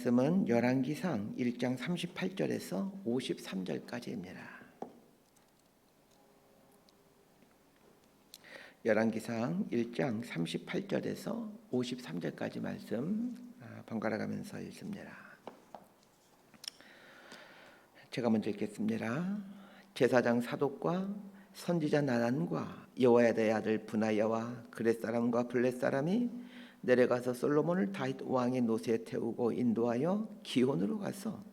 말씀은 열왕기상 1장 38절에서 53절까지입니다. 열왕기상 1장 38절에서 53절까지 말씀 번갈아 가면서 읽습니다. 제가 먼저 읽겠습니다. 제사장 사독과 선지자 나단과 여호야다의 아들 브나야와 그렛 사람과 블렛 사람이 내려가서 솔로몬을 다윗 왕의 노새에 태우고 인도하여 기온으로 가서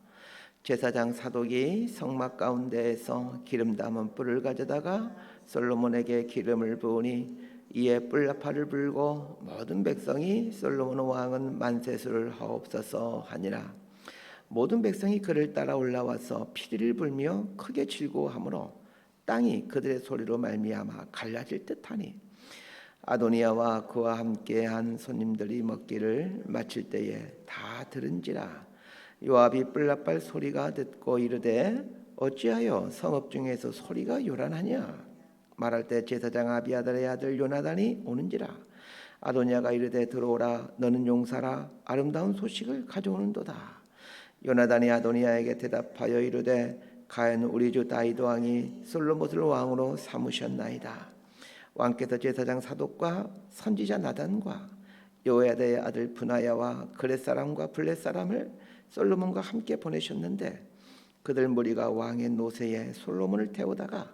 제사장 사독이 성막 가운데에서 기름 담은 뿔을 가져다가 솔로몬에게 기름을 부으니 이에 뿔나팔을 불고 모든 백성이 솔로몬 왕은 만세수를 하옵소서 하니라. 모든 백성이 그를 따라 올라와서 피리를 불며 크게 즐거워하므로 땅이 그들의 소리로 말미암아 갈라질 듯하니 아도니아와 그와 함께한 손님들이 먹기를 마칠 때에 다 들은지라. 요압이 뿔나팔 소리가 듣고 이르되 어찌하여 성읍 중에서 소리가 요란하냐. 말할 때 제사장 아비아달의 아들 요나단이 오는지라. 아도니아가 이르되 들어오라. 너는 용사라. 아름다운 소식을 가져오는도다. 요나단이 아도니아에게 대답하여 이르되 가연 우리 주 다윗 왕이 솔로몬을 왕으로 삼으셨나이다. 왕께서 제사장 사독과 선지자 나단과 여호야다의 아들 브나야와 그렛 사람과 블렛 사람을 솔로몬과 함께 보내셨는데 그들 무리가 왕의 노새에 솔로몬을 태우다가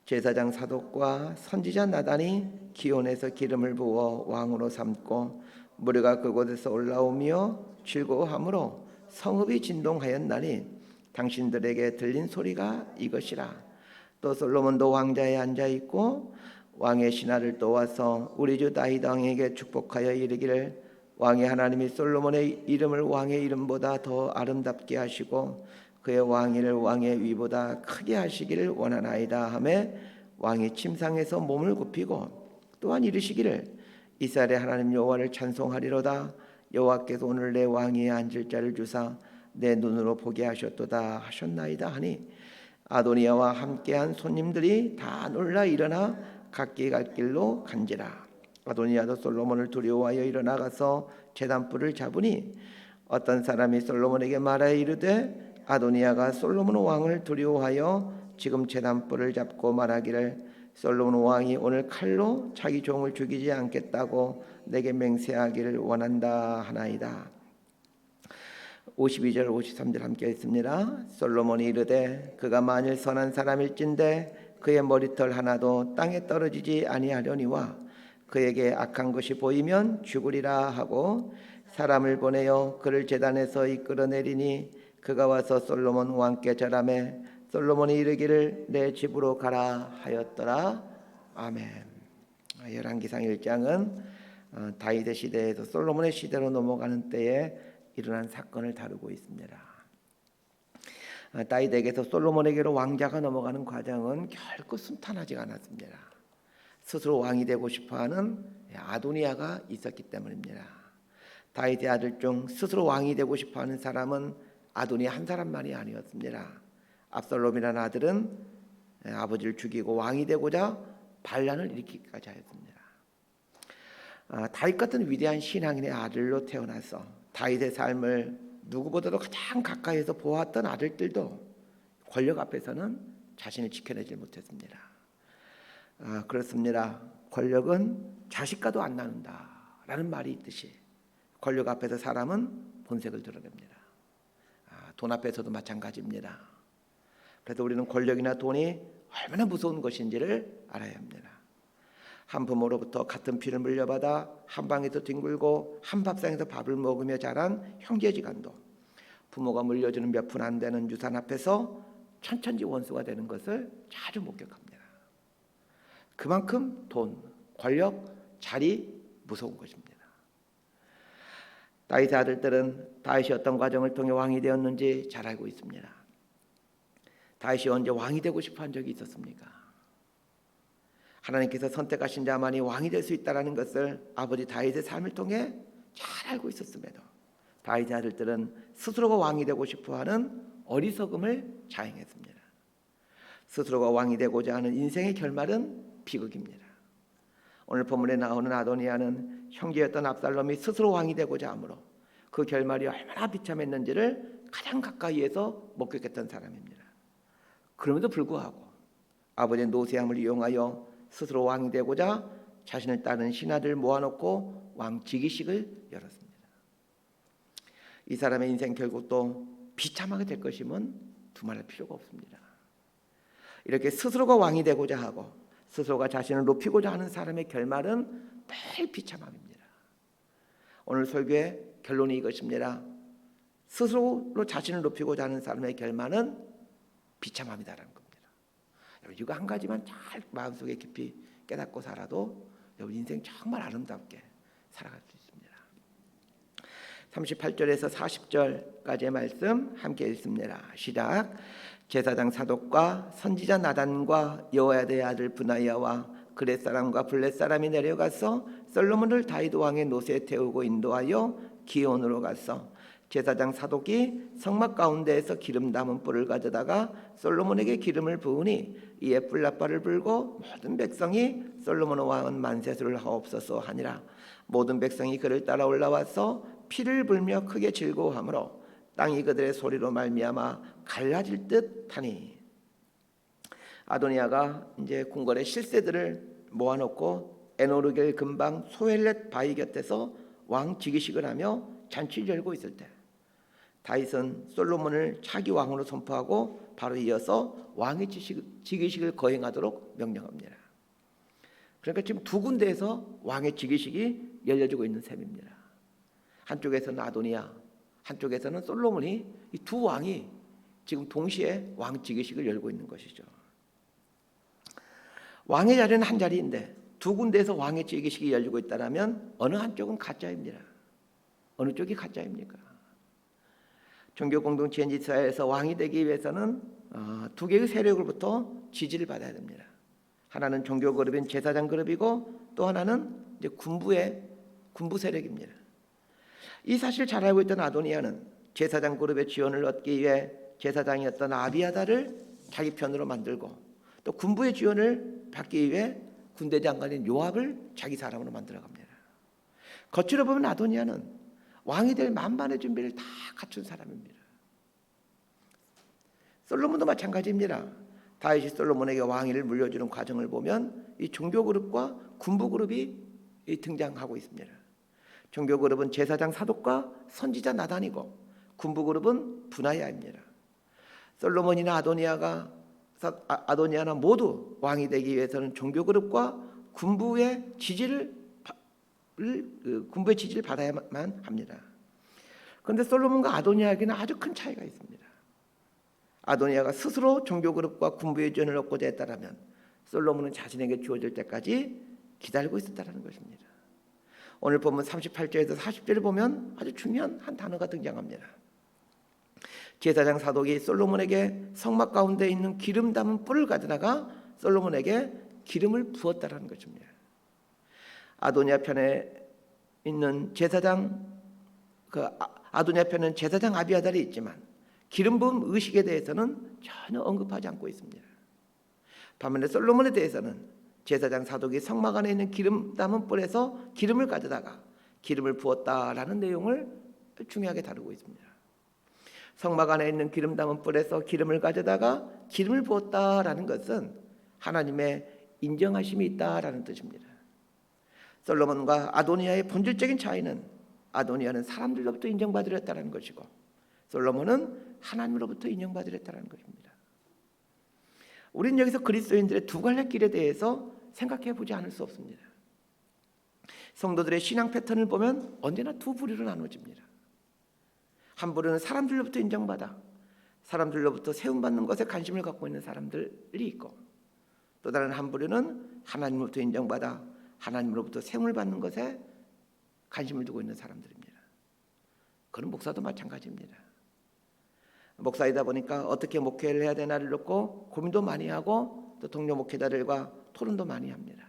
제사장 사독과 선지자 나단이 기온에서 기름을 부어 왕으로 삼고 무리가 그곳에서 올라오며 즐거워하므로 성읍이 진동하였나니 당신들에게 들린 소리가 이것이라. 또 솔로몬도 왕자에 앉아 있고 왕의 신하를 떠와서 우리 주 다윗 왕에게 축복하여 이르기를 왕의 하나님이 솔로몬의 이름을 왕의 이름보다 더 아름답게 하시고 그의 왕위를 왕의 위보다 크게 하시기를 원하나이다 하매 왕이 침상에서 몸을 굽히고 또한 이르시기를 이스라엘의 하나님 여호와를 찬송하리로다. 여호와께서 오늘 내 왕위에 앉을 자를 주사 내 눈으로 보게 하셨도다 하셨나이다 하니 아도니아와 함께한 손님들이 다 놀라 일어나 각기 갈 길로 간지라. 아도니아도 솔로몬을 두려워하여 일어나가서 제단불을 잡으니 어떤 사람이 솔로몬에게 말하여 이르되 아도니아가 솔로몬 왕을 두려워하여 지금 제단불을 잡고 말하기를 솔로몬 왕이 오늘 칼로 자기 종을 죽이지 않겠다고 내게 맹세하기를 원한다 하나이다. 52절 53절 함께 읽습니다. 솔로몬이 이르되 그가 만일 선한 사람일진데 그의 머리털 하나도 땅에 떨어지지 아니하려니와 그에게 악한 것이 보이면 죽으리라 하고 사람을 보내어 그를 제단에서 이끌어내리니 그가 와서 솔로몬 왕께 절하매 솔로몬이 이르기를 내 집으로 가라 하였더라. 아멘. 열왕기상 1장은 다윗의 시대에서 솔로몬의 시대로 넘어가는 때에 일어난 사건을 다루고 있습니다. 다윗에게서 솔로몬에게로 왕자가 넘어가는 과정은 결코 순탄하지가 않았습니다. 스스로 왕이 되고 싶어하는 아도니아가 있었기 때문입니다. 다윗의 아들 중 스스로 왕이 되고 싶어하는 사람은 아도니아 한 사람만이 아니었습니다. 압살롬이라는 아들은 아버지를 죽이고 왕이 되고자 반란을 일으키기까지 하였습니다. 다윗 같은 위대한 신앙인의 아들로 태어나서 다윗의 삶을 누구보다도 가장 가까이에서 보았던 아들들도 권력 앞에서는 자신을 지켜내지 못했습니다. 그렇습니다. 권력은 자식과도 안 나눈다라는 말이 있듯이 권력 앞에서 사람은 본색을 드러냅니다. 돈 앞에서도 마찬가지입니다. 그래서 우리는 권력이나 돈이 얼마나 무서운 것인지를 알아야 합니다. 한 부모로부터 같은 피를 물려받아 한 방에서 뒹굴고 한 밥상에서 밥을 먹으며 자란 형제지간도 부모가 물려주는 몇 푼 안 되는 유산 앞에서 천천지 원수가 되는 것을 자주 목격합니다. 그만큼 돈, 권력, 자리 무서운 것입니다. 다윗의 아들들은 다윗이 어떤 과정을 통해 왕이 되었는지 잘 알고 있습니다. 다윗이 언제 왕이 되고 싶어 한 적이 있었습니까? 하나님께서 선택하신 자만이 왕이 될 수 있다는 것을 아버지 다윗의 삶을 통해 잘 알고 있었음에도 다윗의 아들들은 스스로가 왕이 되고 싶어하는 어리석음을 자행했습니다. 스스로가 왕이 되고자 하는 인생의 결말은 비극입니다. 오늘 본문에 나오는 아도니아는 형제였던 압살롬이 스스로 왕이 되고자 하므로 그 결말이 얼마나 비참했는지를 가장 가까이에서 목격했던 사람입니다. 그럼에도 불구하고 아버지의 노쇠함을 이용하여 스스로 왕이 되고자 자신을 따르는 신하들 모아놓고 왕직위식을 열었습니다. 이 사람의 인생 결국 또 비참하게 될 것임은 두말할 필요가 없습니다. 이렇게 스스로가 왕이 되고자 하고 스스로가 자신을 높이고자 하는 사람의 결말은 늘 비참함입니다. 오늘 설교의 결론이 이것입니다. 스스로 자신을 높이고자 하는 사람의 결말은 비참함이다라는 겁니다. 여러분, 이거 한 가지만 잘 마음속에 깊이 깨닫고 살아도 여러분 인생 정말 아름답게 살아갈 수 있습니다. 38절에서 40절까지의 말씀 함께 읽습니다. 시작. 제사장 사독과 선지자 나단과 여호야다의 아들 브나야와 그렛 사람과 블렛 사람이 내려가서 솔로몬을 다윗 왕의 노새에 태우고 인도하여 기온으로 가서 제사장 사독이 성막 가운데에서 기름 담은 뿔을 가져다가 솔로몬에게 기름을 부으니 이에 뿔나발을 불고 모든 백성이 솔로몬 왕은 만세수를 하옵소서 하니라. 모든 백성이 그를 따라 올라와서 피를 불며 크게 즐거워하므로 땅이 그들의 소리로 말미암아 갈라질 듯하니. 아도니아가 이제 궁궐의 실세들을 모아놓고 에노르겔 근방 소헬렛 바위 곁에서 왕 즉위식을 하며 잔치를 열고 있을 때 다윗은 솔로몬을 차기 왕으로 선포하고 바로 이어서 왕의 즉위식을 거행하도록 명령합니다. 그러니까 지금 두 군데에서 왕의 즉위식이 열려지고 있는 셈입니다. 한쪽에서는 아도니아, 한쪽에서는 솔로몬이, 이 두 왕이 지금 동시에 왕 즉위식을 열고 있는 것이죠. 왕의 자리는 한 자리인데 두 군데에서 왕의 즉위식이 열리고 있다면 어느 한쪽은 가짜입니다. 어느 쪽이 가짜입니까? 종교 공동체 사회에서 왕이 되기 위해서는 두 개의 세력으로부터 지지를 받아야 됩니다. 하나는 종교 그룹인 제사장 그룹이고 또 하나는 이제 군부 세력입니다. 이 사실을 잘 알고 있던 아도니아는 제사장 그룹의 지원을 얻기 위해 제사장이었던 아비아다를 자기 편으로 만들고 또 군부의 지원을 받기 위해 군대 장관인 요압을 자기 사람으로 만들어갑니다. 겉으로 보면 아도니아는 왕이 될 만반의 준비를 다 갖춘 사람입니다. 솔로몬도 마찬가지입니다. 다윗이 솔로몬에게 왕위를 물려주는 과정을 보면 이 종교 그룹과 군부 그룹이 등장하고 있습니다. 종교 그룹은 제사장 사독과 선지자 나단이고 군부 그룹은 브나야입니다. 솔로몬이나 아도니아나 모두 왕이 되기 위해서는 종교 그룹과 군부의 지지를 받아야만 합니다. 그런데 솔로몬과 아도니아에게는 아주 큰 차이가 있습니다. 아도니아가 스스로 종교 그룹과 군부의 지원을 얻고자 했다면 솔로몬은 자신에게 주어질 때까지 기다리고 있었다는 것입니다. 오늘 본문 38절에서 40절을 보면 아주 중요한 한 단어가 등장합니다. 제사장 사독이 솔로몬에게 성막 가운데 있는 기름 담은 뿔을 가져다가 솔로몬에게 기름을 부었다는 것입니다. 아도니아 편에 있는 아도니아 편은 제사장 아비아달이 있지만 기름 부음 의식에 대해서는 전혀 언급하지 않고 있습니다. 반면에 솔로몬에 대해서는 제사장 사독이 성막 안에 있는 기름 담은 뿔에서 기름을 가져다가 기름을 부었다라는 내용을 중요하게 다루고 있습니다. 성막 안에 있는 기름 담은 뿔에서 기름을 가져다가 기름을 부었다라는 것은 하나님의 인정하심이 있다라는 뜻입니다. 솔로몬과 아도니아의 본질적인 차이는 아도니아는 사람들로부터 인정받으렸다는 것이고 솔로몬은 하나님으로부터 인정받으렸다는 것입니다. 우리는 여기서 그리스도인들의 두 갈래 길에 대해서 생각해 보지 않을 수 없습니다. 성도들의 신앙 패턴을 보면 언제나 두 부류로 나눠집니다. 한 부류는 사람들로부터 인정받아 사람들로부터 세움받는 것에 관심을 갖고 있는 사람들이 있고 또 다른 한 부류는 하나님으로부터 인정받아 하나님으로부터 세움을 받는 것에 관심을 두고 있는 사람들입니다. 그런 목사도 마찬가지입니다. 목사이다 보니까 어떻게 목회를 해야 되나를 놓고 고민도 많이 하고 또 동료 목회자들과 토론도 많이 합니다.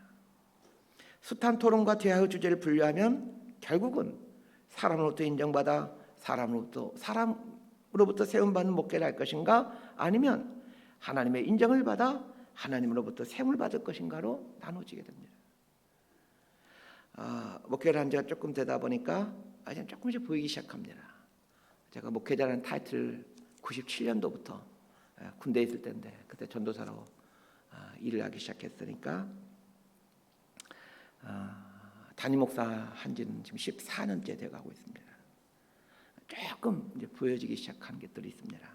숱한 토론과 대화의 주제를 분류하면 결국은 사람으로부터 인정받아 사람으로부터 세움받는 목회를 할 것인가 아니면 하나님의 인정을 받아 하나님으로부터 세움을 받을 것인가로 나눠지게 됩니다. 목회를 한 지가 조금 되다 보니까 이제 조금씩 보이기 시작합니다. 제가 목회자라는 타이틀을 97년도부터 군대에 있을 때인데 그때 전도사로 일을 하기 시작했으니까 담임 목사 한지는 지금 14년째 돼가고 있습니다. 조금 이제 보여지기 시작한 것들이 있습니다.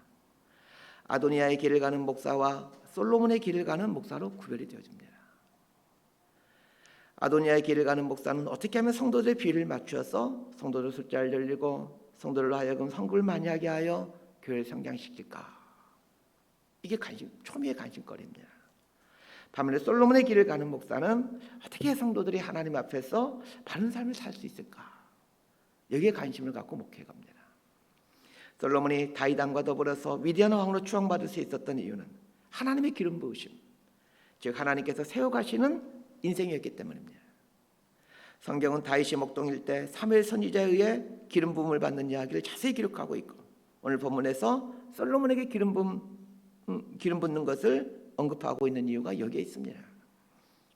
아도니아의 길을 가는 목사와 솔로몬의 길을 가는 목사로 구별이 되어집니다. 아도니아의 길을 가는 목사는 어떻게 하면 성도들의 비를 맞추어서 성도들 숫자를 늘리고 성도들로 하여금 성금을 많이 하게 하여 교회를 성장시킬까? 이게 초미의 관심거리입니다. 반면에 솔로몬의 길을 가는 목사는 어떻게 성도들이 하나님 앞에서 바른 삶을 살 수 있을까? 여기에 관심을 갖고 목회합니다. 솔로몬이 다윗 왕과 더불어서 위대한 왕으로 추앙받을 수 있었던 이유는 하나님의 기름 부으심, 즉 하나님께서 세워가시는 인생이었기 때문입니다. 성경은 다윗이 목동일 때 사무엘 선지자에 의해 기름 부음을 받는 이야기를 자세히 기록하고 있고 오늘 본문에서 솔로몬에게 기름 붓는 것을 언급하고 있는 이유가 여기에 있습니다.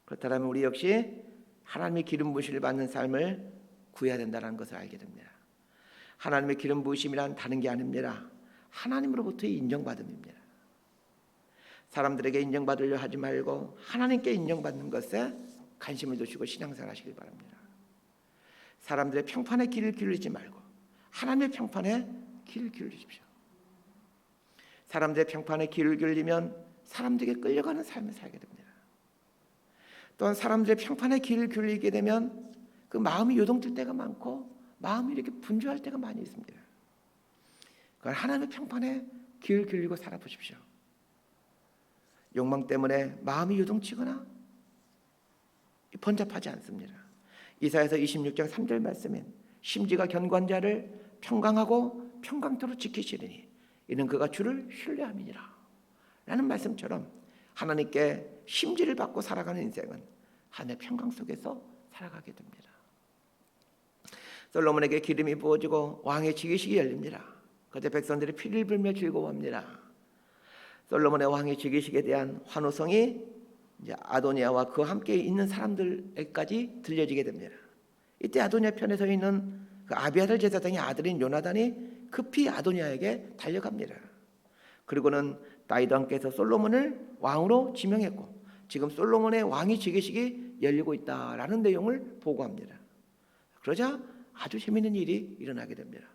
그렇다면 우리 역시 하나님의 기름 부으심을 받는 삶을 구해야 된다는 것을 알게 됩니다. 하나님의 기름 부으심이란 다른 게 아닙니다. 하나님으로부터의 인정받음입니다. 사람들에게 인정받으려 하지 말고 하나님께 인정받는 것에 관심을 두시고 신앙생활 하시길 바랍니다. 사람들의 평판에 귀를 기울이지 말고 하나님의 평판에 귀를 기울이십시오. 사람들의 평판에 귀를 기울이면 사람들에게 끌려가는 삶을 살게 됩니다. 또한 사람들의 평판에 귀를 기울이게 되면 그 마음이 요동칠 때가 많고 마음이 이렇게 분주할 때가 많이 있습니다. 그러나 하나님의 평판에 귀를 기울이고 살아보십시오. 욕망 때문에 마음이 요동치거나 번잡하지 않습니다. 이사야서 26장 3절 말씀엔 심지가 견고한 자를 평강하고 평강토록 지키시리니 이는 그가 주를 신뢰함이니라 라는 말씀처럼 하나님께 심지를 받고 살아가는 인생은 하나님의 평강 속에서 살아가게 됩니다. 솔로몬에게 기름이 부어지고 왕의 즉위식이 열립니다. 그때 백성들이 피를 불며 즐거워합니다. 솔로몬의 왕의 즉위식에 대한 환호성이 이제 아도니아와 그와 함께 있는 사람들에게까지 들려지게 됩니다. 이때 아도니아 편에 서 있는 그 아비아달 제사장의 아들인 요나단이 급히 아도니아에게 달려갑니다. 그리고는 다윗 왕께서 솔로몬을 왕으로 지명했고 지금 솔로몬의 왕위 즉위식이 열리고 있다라는 내용을 보고합니다. 그러자 아주 재미있는 일이 일어나게 됩니다.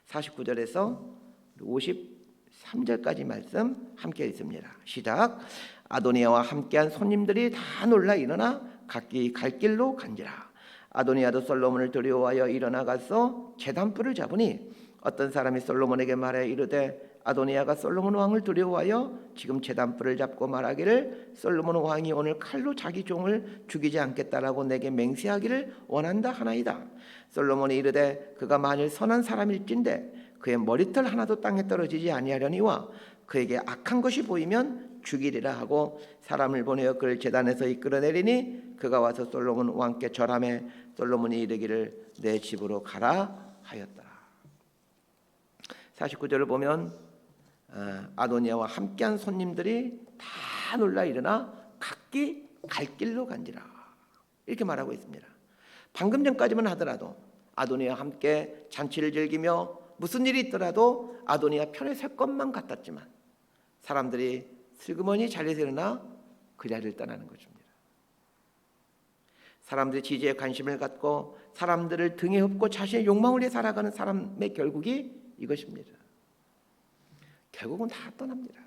49절에서 53절까지 말씀 함께 읽습니다. 시작. 아도니아와 함께한 손님들이 다 놀라 일어나 각기 갈 길로 간지라. 아도니아도 솔로몬을 두려워하여 일어나 가서 제단불을 잡으니 어떤 사람이 솔로몬에게 말해 이르되 아도니아가 솔로몬 왕을 두려워하여 지금 제단불을 잡고 말하기를 솔로몬 왕이 오늘 칼로 자기 종을 죽이지 않겠다라고 내게 맹세하기를 원한다 하나이다. 솔로몬이 이르되 그가 만일 선한 사람일진데 그의 머리털 하나도 땅에 떨어지지 아니하려니와 그에게 악한 것이 보이면 죽이리라 하고 사람을 보내어 그를 제단에서 이끌어내리니 그가 와서 솔로몬 왕께 절하매 솔로몬이 이르기를 내 집으로 가라 하였더라. 49절을 보면 아도니아와 함께한 손님들이 다 놀라 일어나 각기 갈 길로 간지라 이렇게 말하고 있습니다. 방금 전까지만 하더라도 아도니아와 함께 잔치를 즐기며 무슨 일이 있더라도 아도니아 편에 설 것만 같았지만 사람들이 슬그머니 자리에서 일어나 그 자리를 떠나는 것입니다. 사람들이 지지에 관심을 갖고 사람들을 등에 업고 자신의 욕망을 위해 살아가는 사람의 결국이 이것입니다. 결국은 다 떠납니다.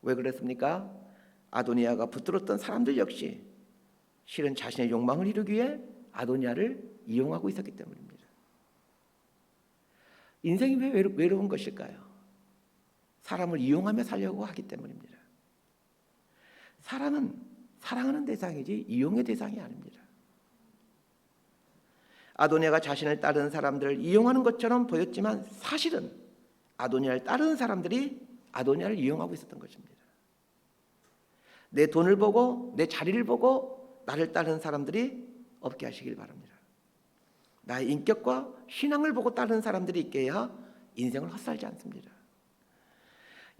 왜 그랬습니까? 아도니아가 붙들었던 사람들 역시 실은 자신의 욕망을 이루기 위해 아도니아를 이용하고 있었기 때문입니다. 인생이 왜 외로운 것일까요? 사람을 이용하며 살려고 하기 때문입니다. 사람은 사랑하는 대상이지 이용의 대상이 아닙니다. 아도니아가 자신을 따르는 사람들을 이용하는 것처럼 보였지만 사실은 아도니아를 따르는 사람들이 아도니아를 이용하고 있었던 것입니다. 내 돈을 보고 내 자리를 보고 나를 따르는 사람들이 없게 하시길 바랍니다. 나의 인격과 신앙을 보고 따르는 사람들이 있게 해야 인생을 헛살지 않습니다.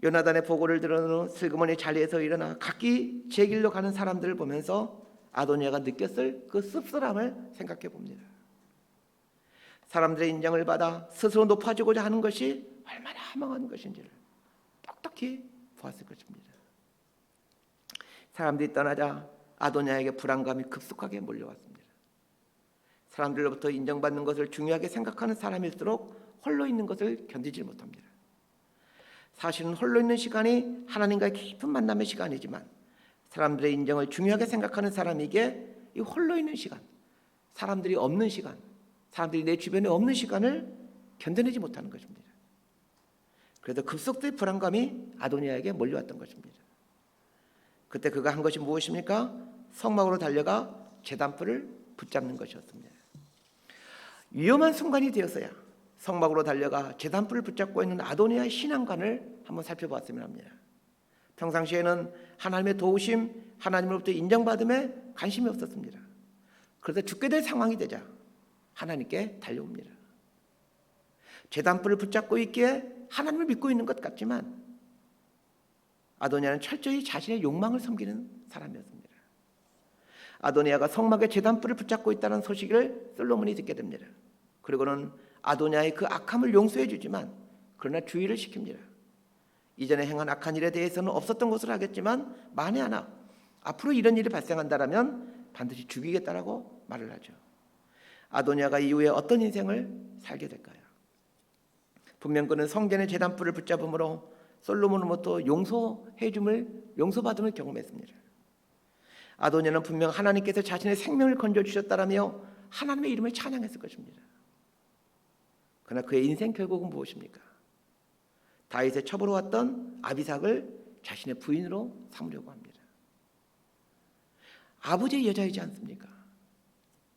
요나단의 보고를 들은 후 슬그머니 자리에서 일어나 각기 제 길로 가는 사람들을 보면서 아도니아가 느꼈을 그 씁쓸함을 생각해 봅니다. 사람들의 인정을 받아 스스로 높아지고자 하는 것이 얼마나 허망한 것인지를 똑똑히 보았을 것입니다. 사람들이 떠나자 아도니아에게 불안감이 급속하게 몰려왔습니다. 사람들로부터 인정받는 것을 중요하게 생각하는 사람일수록 홀로 있는 것을 견디지 못합니다. 사실은 홀로 있는 시간이 하나님과의 깊은 만남의 시간이지만 사람들의 인정을 중요하게 생각하는 사람에게 이 홀로 있는 시간, 사람들이 없는 시간, 사람들이 내 주변에 없는 시간을 견뎌내지 못하는 것입니다. 그래서 급속도의 불안감이 아도니아에게 몰려왔던 것입니다. 그때 그가 한 것이 무엇입니까? 성막으로 달려가 제단불을 붙잡는 것이었습니다. 위험한 순간이 되었어야 성막으로 달려가 제단불을 붙잡고 있는 아도니아의 신앙관을 한번 살펴봤으면 합니다. 평상시에는 하나님의 도우심, 하나님으로부터 인정받음에 관심이 없었습니다. 그래서 죽게 될 상황이 되자 하나님께 달려옵니다. 제단불을 붙잡고 있기에 하나님을 믿고 있는 것 같지만 아도니아는 철저히 자신의 욕망을 섬기는 사람이었습니다. 아도니아가 성막의 제단불을 붙잡고 있다는 소식을 솔로몬이 듣게 됩니다. 그리고는 아도니아의 그 악함을 용서해 주지만 그러나 주의를 시킵니다. 이전에 행한 악한 일에 대해서는 없었던 것으로 하겠지만 만에 하나 앞으로 이런 일이 발생한다면 반드시 죽이겠다라고 말을 하죠. 아도니아가 이후에 어떤 인생을 살게 될까요? 분명 그는 성전의 제단불을 붙잡음으로 솔로몬으로부터 용서받음을 경험했습니다. 아도니아는 분명 하나님께서 자신의 생명을 건져주셨다라며 하나님의 이름을 찬양했을 것입니다. 그러나 그의 인생 결국은 무엇입니까? 다윗의 첩으로 왔던 아비삭을 자신의 부인으로 삼으려고 합니다. 아버지의 여자이지 않습니까?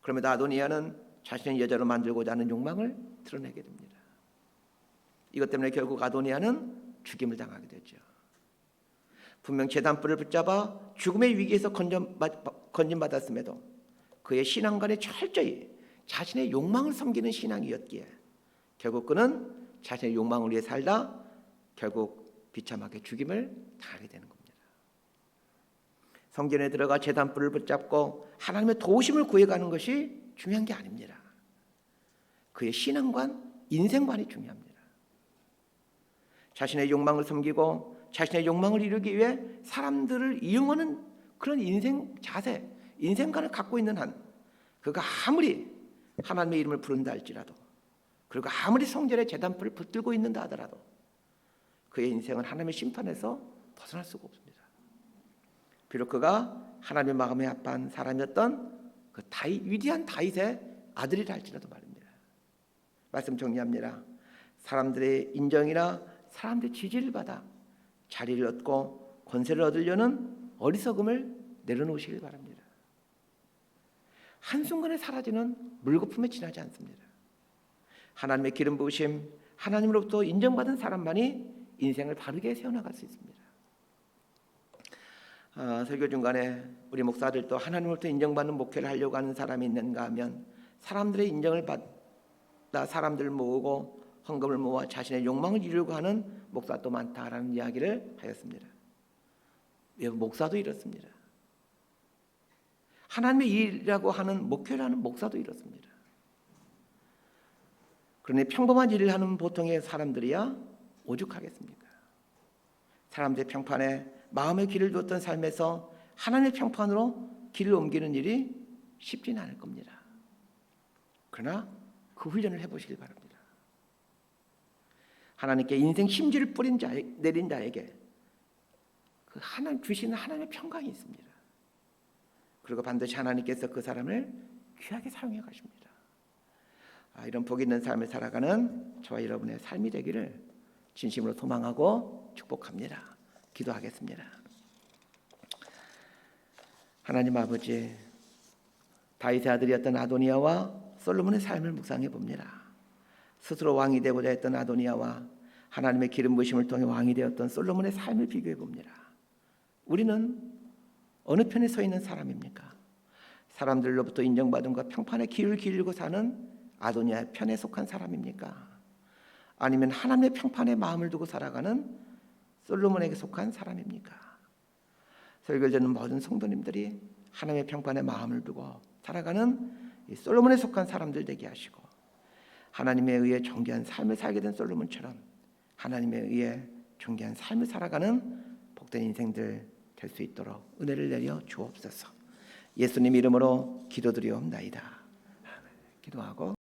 그럼에도 아도니아는 자신의 여자로 만들고자 하는 욕망을 드러내게 됩니다. 이것 때문에 결국 아도니아는 죽임을 당하게 되죠. 분명 제단불을 붙잡아 죽음의 위기에서 건진받았음에도 그의 신앙관이 철저히 자신의 욕망을 섬기는 신앙이었기에 결국 그는 자신의 욕망을 위해 살다 결국 비참하게 죽임을 당하게 되는 겁니다. 성전에 들어가 제단불을 붙잡고 하나님의 도우심을 구해가는 것이 중요한 게 아닙니다. 그의 신앙관, 인생관이 중요합니다. 자신의 욕망을 섬기고 자신의 욕망을 이루기 위해 사람들을 이용하는 그런 인생 자세, 인생관을 갖고 있는 한 그가 아무리 하나님의 이름을 부른다 할지라도 그리고 아무리 성전의 제단불을 붙들고 있는다 하더라도 그의 인생은 하나님의 심판에서 벗어날 수가 없습니다. 비록 그가 하나님의 마음에 합한 사람이었던 그 위대한 다윗의 아들이라 할지라도 말입니다. 말씀 정리합니다. 사람들의 인정이나 사람들의 지지를 받아 자리를 얻고 권세를 얻으려는 어리석음을 내려놓으시길 바랍니다. 한순간에 사라지는 물거품에 지나지 않습니다. 하나님의 기름 부으심, 하나님으로부터 인정받은 사람만이 인생을 바르게 세워나갈 수 있습니다. 설교 중간에 우리 목사들도 하나님으로부터 인정받는 목회를 하려고 하는 사람이 있는가 하면 사람들의 인정을 받아 사람들을 모으고 헌금을 모아 자신의 욕망을 이루려고 하는 목사도 많다라는 이야기를 하였습니다. 목사도 이렇습니다. 하나님의 일이라고 하는 목회를 하는 목사도 이렇습니다. 그러니 평범한 일을 하는 보통의 사람들이야 오죽하겠습니까? 사람들의 평판에 마음의 길을 두었던 삶에서 하나님의 평판으로 길을 옮기는 일이 쉽지는 않을 겁니다. 그러나 그 훈련을 해보시길 바랍니다. 하나님께 인생 심지를 내린 자에게 그 하나님 주시는 하나님의 평강이 있습니다. 그리고 반드시 하나님께서 그 사람을 귀하게 사용해 가십니다. 이런 복 있는 삶을 살아가는 저와 여러분의 삶이 되기를 진심으로 소망하고 축복합니다. 기도하겠습니다. 하나님 아버지, 다윗의 아들이었던 아도니아와 솔로몬의 삶을 묵상해 봅니다. 스스로 왕이 되고자 했던 아도니아와 하나님의 기름 부으심을 통해 왕이 되었던 솔로몬의 삶을 비교해 봅니다. 우리는 어느 편에 서 있는 사람입니까? 사람들로부터 인정받음과 평판의 길을 기르고 사는 아도니아의 편에 속한 사람입니까? 아니면 하나님의 평판에 마음을 두고 살아가는 솔로몬에게 속한 사람입니까? 설교를 듣는 모든 성도님들이 하나님의 평판에 마음을 두고 살아가는 이 솔로몬에 속한 사람들 되게 하시고 하나님에 의해 존귀한 삶을 살게 된 솔로몬처럼 하나님에 의해 존귀한 삶을 살아가는 복된 인생들 될 수 있도록 은혜를 내려 주옵소서. 예수님 이름으로 기도드리옵나이다. 기도하고